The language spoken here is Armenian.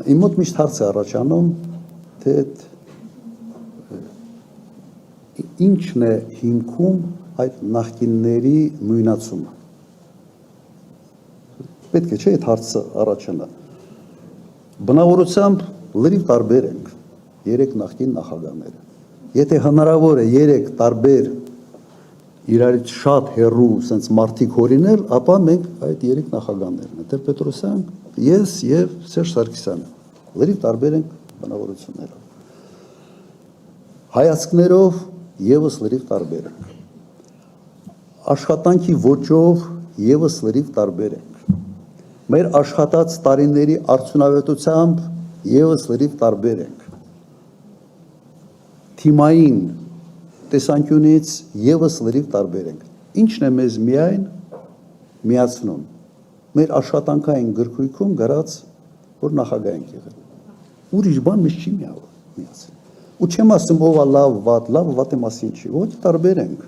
Իմ մոտ միշտ հարց է առաջանում, թե ինչն է հիմքում այդ նախկինների նույնացումը։ Պետք է չէ այդ հարցը առաջանա։ Բնավորությամբ լրիվ տարբեր ենք երեք նախկին նախագահները։ Եթե հնարավոր է երեք տարբեր իրարից շատ հեռու sense մարդիկ հորինել, ապա մենք այդ երեք նախագահներն են՝ Տեր-Պետրոսյան, ես եւ Սերժ Սարգսյանը։ Լրիվ տարբեր ենք բնավորություններով։ Հայացքներով եւս լրիվ տարբեր ենք։ Աշխատանքի ոճով եւս լրիվ տարբեր ենք։ Մեր աշխատած տարիների արդյունավետությամբ եւս լրիվ տարբեր ենք։ Թիմային տեսանկյունից եւս լրիվ տարբեր ենք։ Ինչն է մեզ միայն միացնում։ Մեր աշխատանքային գրքույկում գրած, որ նախագահ ենք եղել։ Ուրիշ բան մեզ չի միացնում։ Ու չեմ ասում ով է լավ, վատ է մասին չի, ոչ տարբեր ենք։